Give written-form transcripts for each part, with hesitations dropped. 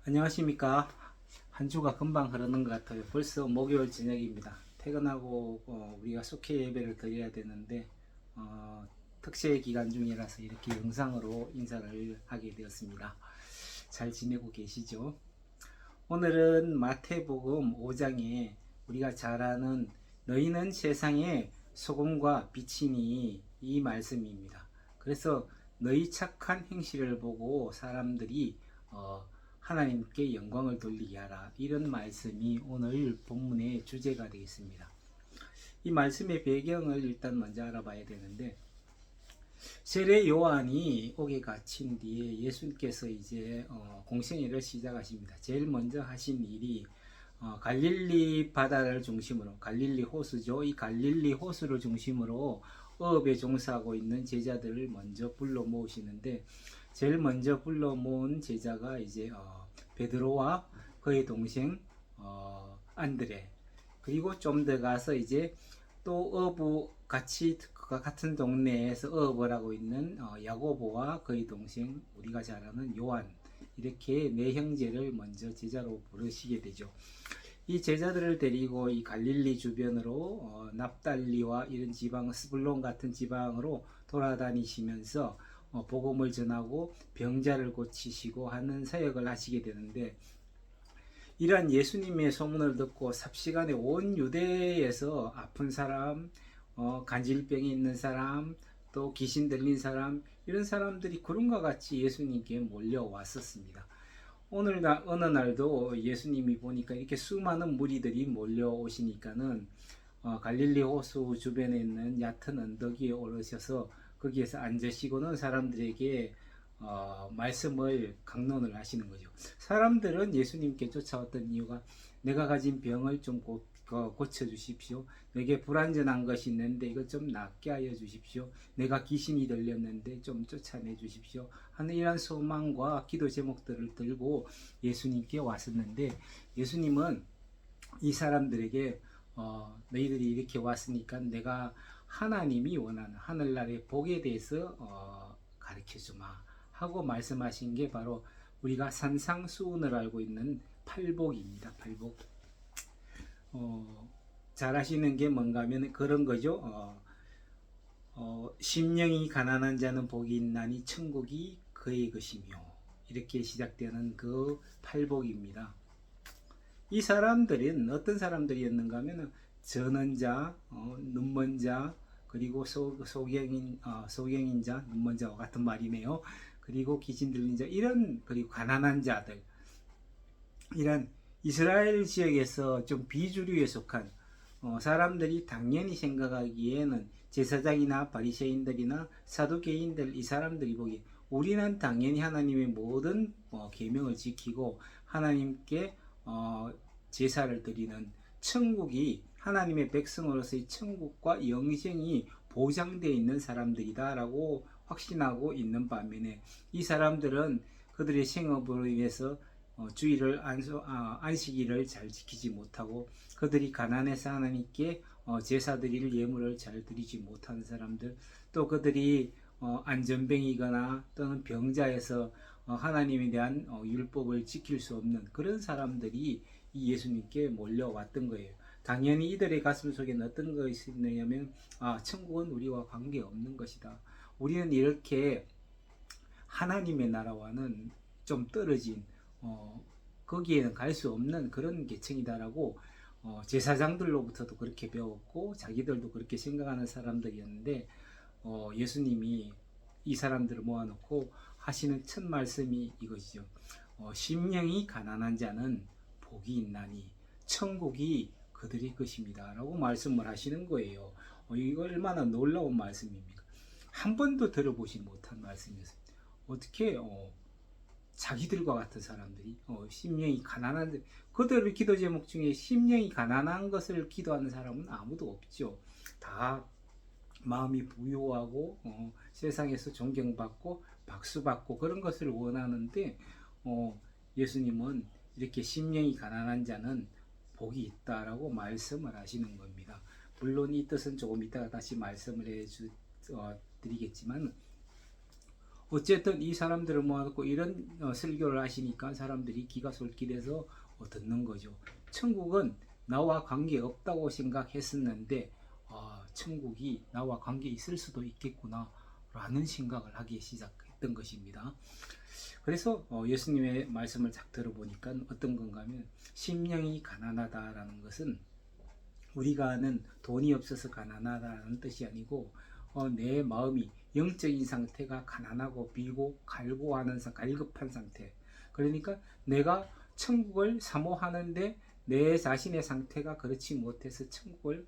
안녕하십니까. 한 주가 금방 흐르는 것 같아요. 벌써 목요일 저녁입니다. 퇴근하고 우리가 속회 예배를 드려야 되는데 특세 기간 중이라서 이렇게 영상으로 인사를 하게 되었습니다. 잘 지내고 계시죠? 오늘은 마태복음 5장에 우리가 잘 아는 너희는 세상의 소금과 빛이니 이 말씀입니다. 그래서 너희 착한 행실을 보고 사람들이 하나님께 영광을 돌리게 하라, 이런 말씀이 오늘 본문의 주제가 되겠습니다. 이 말씀의 배경을 일단 먼저 알아봐야 되는데, 세례 요한이 옥에 갇힌 뒤에 예수님께서 이제 공생애를 시작하십니다. 제일 먼저 하신 일이 갈릴리 바다를 중심으로, 갈릴리 호수죠. 이 갈릴리 호수를 중심으로 어업에 종사하고 있는 제자들을 먼저 불러 모으시는데, 제일 먼저 불러 모은 제자가 이제 베드로와 그의 동생 안드레, 그리고 좀 더 가서 이제 또 어부 같이 같은 동네에서 어업을 하고 있는 야고보와 그의 동생, 우리가 잘 아는 요한, 이렇게 네 형제를 먼저 제자로 부르시게 되죠. 이 제자들을 데리고 이 갈릴리 주변으로 납달리와 이런 지방, 스불론 같은 지방으로 돌아다니시면서 복음을 전하고 병자를 고치시고 하는 사역을 하시게 되는데, 이러한 예수님의 소문을 듣고 삽시간에 온 유대에서 아픈 사람, 간질병이 있는 사람, 또 귀신 들린 사람, 이런 사람들이 구름과 같이 예수님께 몰려왔었습니다. 어느 날도 예수님이 보니까 이렇게 수많은 무리들이 몰려오시니까는 갈릴리 호수 주변에 있는 얕은 언덕 위에 오르셔서 거기에서 앉으시고는 사람들에게 말씀을 강론을 하시는 거죠. 사람들은 예수님께 쫓아왔던 이유가, 내가 가진 병을 좀 고쳐 주십시오. 내게 불완전한 것이 있는데 이걸 좀 낫게 하여 주십시오. 내가 귀신이 들렸는데 좀 쫓아내 주십시오 하는 이러한 소망과 기도 제목들을 들고 예수님께 왔었는데, 예수님은 이 사람들에게 너희들이 이렇게 왔으니까 내가 하나님이 원하는 하늘나라의 복에 대해서 가르쳐 주마 하고 말씀하신 게 바로 우리가 산상수훈을 알고 있는 팔복입니다. 팔복. 잘 아시는 게 뭔가 하면 그런 거죠. 심령이 가난한 자는 복이 있나니 천국이 그의 것이며, 이렇게 시작되는 그 팔복입니다. 이 사람들은 어떤 사람들이었는가 하면 저는 자, 눈먼 자, 그리고 소경인 자, 눈먼 자와 같은 말이네요. 그리고 귀신 들린 자, 이런, 그리고 가난한 자들, 이런 이스라엘 지역에서 좀 비주류에 속한 사람들이 당연히 생각하기에는 제사장이나 바리새인들이나 사두개인들, 이 사람들이 보기 우리는 당연히 하나님의 모든 계명을 지키고 하나님께 제사를 드리는 천국이, 하나님의 백성으로서의 천국과 영생이 보장되어 있는 사람들이다 라고 확신하고 있는 반면에, 이 사람들은 그들의 생업으로 인해서 주일을 안식일을 잘 지키지 못하고, 그들이 가난해서 하나님께 제사 드릴 예물을 잘 드리지 못하는 사람들, 또 그들이 안전병이거나 또는 병자에서 하나님에 대한 율법을 지킬 수 없는 그런 사람들이 이 예수님께 몰려왔던 거예요. 당연히 이들의 가슴 속에는 어떤 것이 있느냐면, 천국은 우리와 관계없는 것이다. 우리는 이렇게 하나님의 나라와는 좀 떨어진 거기에는 갈 수 없는 그런 계층이다라고 제사장들로부터도 그렇게 배웠고 자기들도 그렇게 생각하는 사람들이었는데, 예수님이 이 사람들을 모아놓고 하시는 첫 말씀이 이것이죠. 심령이 가난한 자는 복이 있나니 천국이 그들의 것입니다 라고 말씀을 하시는 거예요. 이거 얼마나 놀라운 말씀입니까? 한 번도 들어보지 못한 말씀이었습니다. 어떻게 자기들과 같은 사람들이 심령이 가난한, 그들의 기도 제목 중에 심령이 가난한 것을 기도하는 사람은 아무도 없죠. 다 마음이 부유하고 세상에서 존경받고 박수받고 그런 것을 원하는데, 예수님은 이렇게 심령이 가난한 자는 복이 있다라고 말씀을 하시는 겁니다. 물론 이 뜻은 조금 이따가 다시 말씀을 드리겠지만, 어쨌든 이 사람들을 모아놓고 이런 설교를 하시니까 사람들이 귀가 솔깃해서 듣는 거죠. 천국은 나와 관계 없다고 생각했었는데 천국이 나와 관계 있을 수도 있겠구나 라는 생각을 하기 시작했던 것입니다. 그래서 예수님의 말씀을 딱 들어보니까 어떤 건가 하면 심령이 가난하다라는 것은 우리가 아는 돈이 없어서 가난하다는 뜻이 아니고 내 마음이 영적인 상태가 가난하고 비고 갈고하는 갈급한 상태. 그러니까 내가 천국을 사모하는데 내 자신의 상태가 그렇지 못해서 천국을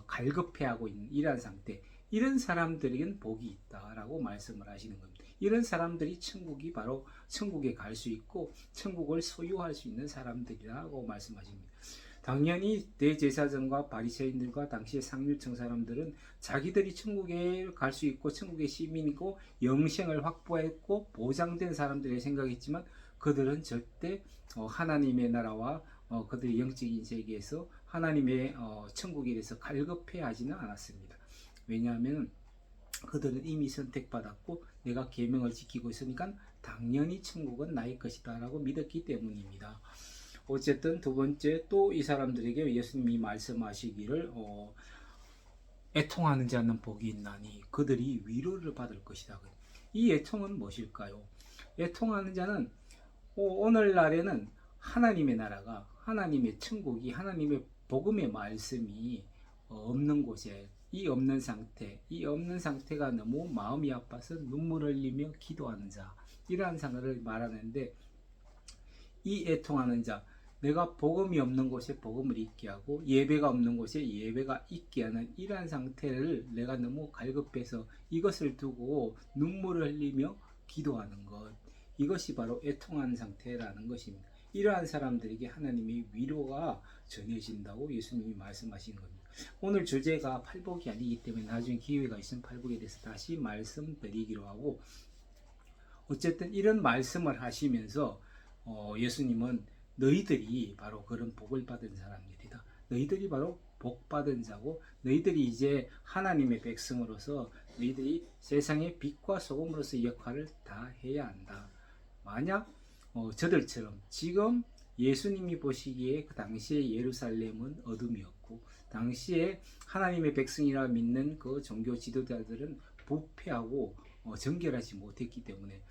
갈급해하고 있는 이러한 상태. 이런 사람들에겐 복이 있다라고 말씀을 하시는 겁니다. 이런 사람들이 천국이 바로 천국에 갈 수 있고 천국을 소유할 수 있는 사람들이라고 말씀하십니다. 당연히 대제사장과 바리새인들과 당시의 상류층 사람들은 자기들이 천국에 갈 수 있고 천국의 시민이고 영생을 확보했고 보장된 사람들의 생각이지만 그들은 절대 하나님의 나라와 그들의 영적인 세계에서 하나님의 천국에 대해서 갈급해하지는 않았습니다. 왜냐하면 그들은 이미 선택받았고 내가 계명을 지키고 있으니까 당연히 천국은 나의 것이다 라고 믿었기 때문입니다. 어쨌든 두 번째 또 이 사람들에게 예수님이 말씀하시기를 애통하는 자는 복이 있나니 그들이 위로를 받을 것이다. 이 애통은 무엇일까요? 애통하는 자는 오늘날에는 하나님의 나라가 하나님의 천국이 하나님의 복음의 말씀이 없는 곳에 이 없는 상태가 너무 마음이 아파서 눈물을 흘리며 기도하는 자 이러한 상을 말하는데 이 애통하는 자 내가 복음이 없는 곳에 복음을 있게 하고 예배가 없는 곳에 예배가 있게 하는 이러한 상태를 내가 너무 갈급해서 이것을 두고 눈물을 흘리며 기도하는 것 이것이 바로 애통하는 상태라는 것입니다. 이러한 사람들에게 하나님의 위로가 전해진다고 예수님이 말씀하신 겁니다. 오늘 주제가 팔복이 아니기 때문에 나중에 기회가 있으면 팔복에 대해서 다시 말씀드리기로 하고 어쨌든 이런 말씀을 하시면서 예수님은 너희들이 바로 그런 복을 받은 사람들이다. 너희들이 바로 복 받은 자고 너희들이 이제 하나님의 백성으로서 너희들이 세상의 빛과 소금으로서 역할을 다 해야 한다. 만약 저들처럼 지금 예수님이 보시기에 그 당시에 예루살렘은 어둠이었고 당시에 하나님의 백성이라 믿는 그 종교 지도자들은 부패하고 정결하지 못했기 때문에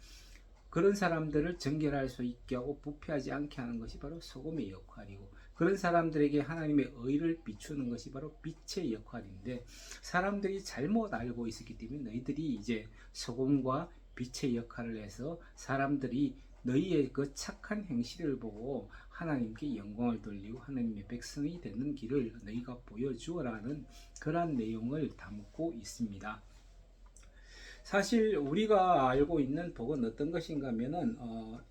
그런 사람들을 정결할 수 있게 하고 부패하지 않게 하는 것이 바로 소금의 역할이고 그런 사람들에게 하나님의 의를 비추는 것이 바로 빛의 역할인데 사람들이 잘못 알고 있었기 때문에 너희들이 이제 소금과 빛의 역할을 해서 사람들이 너희의 그 착한 행실을 보고 하나님께 영광을 돌리고 하나님의 백성이 되는 길을 너희가 보여주어라는 그런 내용을 담고 있습니다. 사실 우리가 알고 있는 복은 어떤 것인가 하면은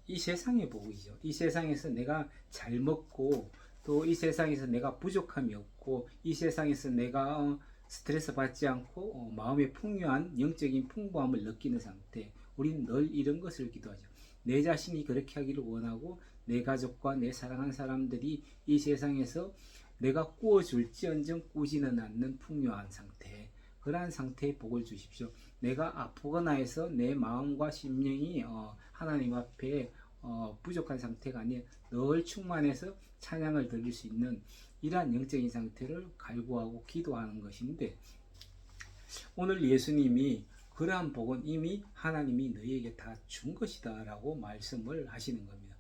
이 세상의 복이죠. 이 세상에서 내가 잘 먹고 또 이 세상에서 내가 부족함이 없고 이 세상에서 내가 스트레스 받지 않고 마음의 풍요한 영적인 풍부함을 느끼는 상태. 우리는 늘 이런 것을 기도하죠. 내 자신이 그렇게 하기를 원하고 내 가족과 내 사랑하는 사람들이 이 세상에서 내가 꾸어줄지언정 꾸지는 않는 풍요한 상태. 그러한 상태의 복을 주십시오. 내가 아프거나 해서 내 마음과 심령이 하나님 앞에 부족한 상태가 아니라 늘 충만해서 찬양을 드릴 수 있는 이러한 영적인 상태를 갈구하고 기도하는 것인데 오늘 예수님이 그러한 복은 이미 하나님이 너희에게 다 준 것이다 라고 말씀을 하시는 겁니다.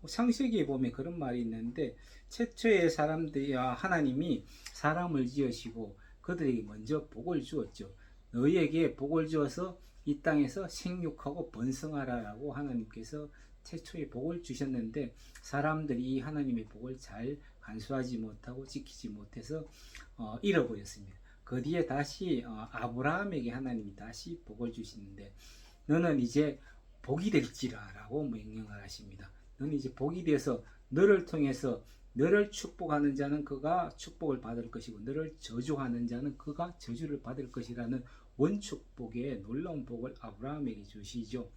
창세기에 보면 그런 말이 있는데 최초의 사람들이 하나님이 사람을 지으시고 그들에게 먼저 복을 주었죠. 너희에게 복을 주어서 이 땅에서 생육하고 번성하라라고 하나님께서 최초의 복을 주셨는데 사람들이 이 하나님의 복을 잘 간수하지 못하고 지키지 못해서 잃어버렸습니다. 그 뒤에 다시 아브라함에게 하나님이 다시 복을 주시는데 너는 이제 복이 될지라 라고 명령을 하십니다. 너는 이제 복이 되어서 너를 통해서 너를 축복하는 자는 그가 축복을 받을 것이고 너를 저주하는 자는 그가 저주를 받을 것이라는 원축복의 놀라운 복을 아브라함에게 주시죠.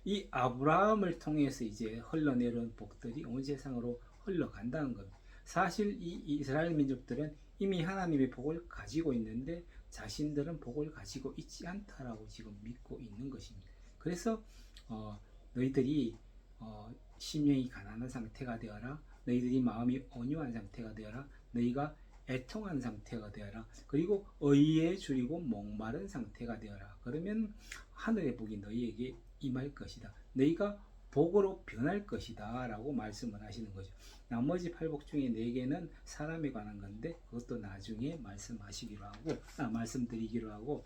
이 아브라함을 통해서 이제 흘러내려온 복들이 온 세상으로 흘러간다는 겁니다. 사실 이 이스라엘 민족들은 이미 하나님의 복을 가지고 있는데 자신들은 복을 가지고 있지 않다라고 지금 믿고 있는 것입니다. 그래서 너희들이 심령이 가난한 상태가 되어라. 너희들이 마음이 온유한 상태가 되어라. 너희가 애통한 상태가 되어라. 그리고 의에 줄이고 목마른 상태가 되어라. 그러면 하늘의 복이 너희에게 임할 것이다. 너희가 복으로 변할 것이다 라고 말씀을 하시는 거죠. 나머지 8복 중에 4개는 사람에 관한 건데 그것도 나중에 말씀드리기로 하고,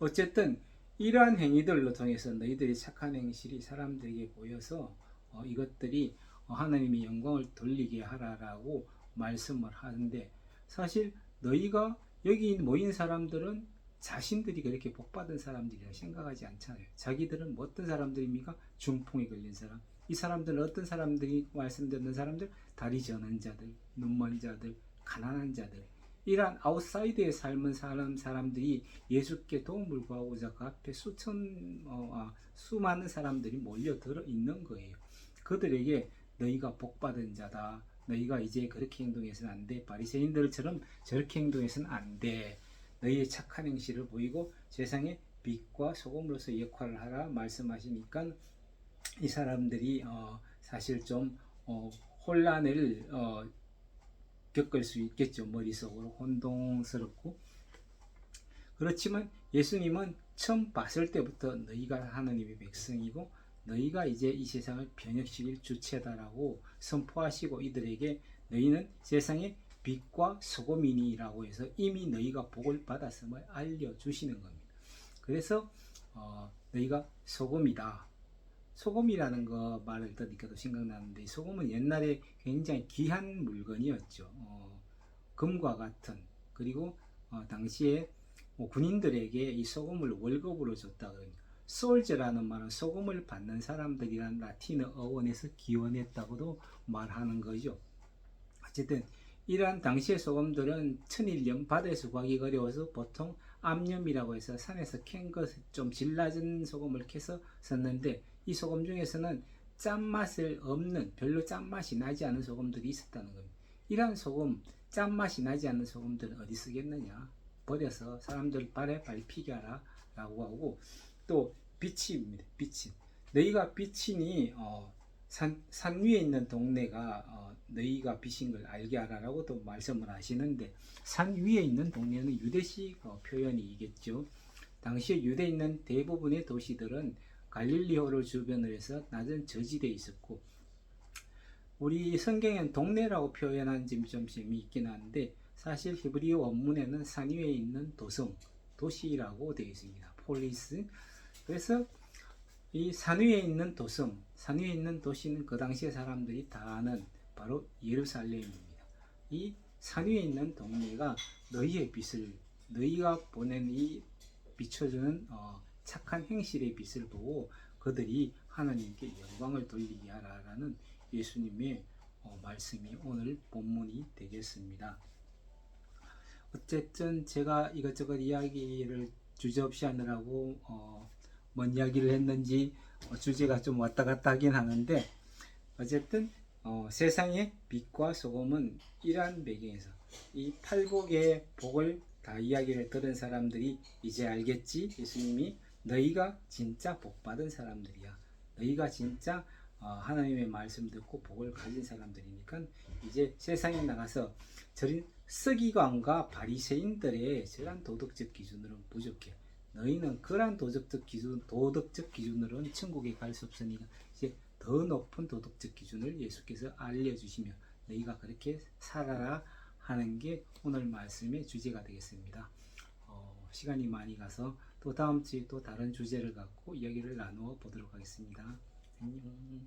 어쨌든 이러한 행위들로 통해서 너희들이 착한 행실이 사람들에게 보여서 이것들이 하나님의 영광을 돌리게 하라라고 말씀을 하는데, 사실 너희가 여기 모인 사람들은 자신들이 그렇게 복받은 사람들이라고 생각하지 않잖아요. 자기들은 뭐 어떤 사람들입니까? 중풍에 걸린 사람. 이 사람들은 어떤 사람들이 말씀 듣는 사람들? 다리 저는 자들, 눈먼 자들, 가난한 자들. 이러한 아웃사이드에 삶은 사람들이 예수께 도움을 구하고자 그 앞에 수많은 사람들이 몰려들어 있는 거예요. 그들에게 너희가 복받은 자다. 너희가 이제 그렇게 행동해서는 안 돼. 바리새인들처럼 저렇게 행동해서는 안 돼. 너희의 착한 행실을 보이고 세상의 빛과 소금으로서 역할을 하라 말씀하시니까 이 사람들이 사실 좀 혼란을 겪을 수 있겠죠. 머릿속으로 혼동스럽고. 그렇지만 예수님은 처음 봤을 때부터 너희가 하나님의 백성이고 너희가 이제 이 세상을 변혁시킬 주체다라고 선포하시고 이들에게 너희는 세상의 빛과 소금이니라고 해서 이미 너희가 복을 받았음을 알려주시는 겁니다. 그래서 너희가 소금이다. 소금이라는 거 말을 들으니까 또 생각나는데, 소금은 옛날에 굉장히 귀한 물건이었죠. 금과 같은. 그리고 당시에 군인들에게 이 소금을 월급으로 줬다 그러니까 솔저라는 말은 소금을 받는 사람들이란 라틴어 어원에서 기원했다고도 말하는 거죠. 어쨌든 이러한 당시의 소금들은 천일염 바다에서 구하기 어려워서 보통 암염이라고 해서 산에서 캔 것 좀 질 낮은 소금을 캐서 썼는데, 이 소금 중에서는 짠맛을 없는, 별로 짠맛이 나지 않은 소금들이 있었다는 겁니다. 이러한 소금, 짠맛이 나지 않는 소금들은 어디 쓰겠느냐? 버려서 사람들 발에 밟히게 하라 라고 하고, 또 빛입니다. 빛이. 너희가 빛이니 산 위에 있는 동네가 너희가 빛인 걸 알게 하라라고 또 말씀을 하시는데, 산 위에 있는 동네는 유대식 표현이겠죠. 당시에 유대에 있는 대부분의 도시들은 갈릴리호를 주변으로 해서 낮은 저지대에 있었고, 우리 성경엔 동네라고 표현한 점이 좀 재미있긴 한데 사실 히브리어 원문에는 산 위에 있는 도성, 도시라고 되어 있습니다. 폴리스. 그래서 이 산 위에 있는 도성, 산 위에 있는 도시는 그 당시에 사람들이 다 아는 바로 예루살렘입니다. 이 산 위에 있는 동네가 너희의 빛을, 너희가 보낸 이 비춰주는 착한 행실의 빛을 보고 그들이 하나님께 영광을 돌리게 하라라는 예수님의 말씀이 오늘 본문이 되겠습니다. 어쨌든 제가 이것저것 이야기를 주저없이 하느라고 뭔 이야기를 했는지 주제가 좀 왔다 갔다 하긴 하는데, 어쨌든 세상의 빛과 소금은 이러한 배경에서 이 팔복의 복을 다 이야기를 들은 사람들이 이제 알겠지. 예수님이 너희가 진짜 복받은 사람들이야. 너희가 진짜 하나님의 말씀 듣고 복을 가진 사람들이니까 이제 세상에 나가서 저런 서기관과 바리새인들의 저런 도덕적 기준으로는 부족해. 너희는 그러한 도덕적 기준으로는 천국에 갈 수 없으니까 이제 더 높은 도덕적 기준을 예수께서 알려주시며 너희가 그렇게 살아라 하는 게 오늘 말씀의 주제가 되겠습니다. 시간이 많이 가서 또 다음 주에 또 다른 주제를 갖고 이야기를 나누어 보도록 하겠습니다. 안녕.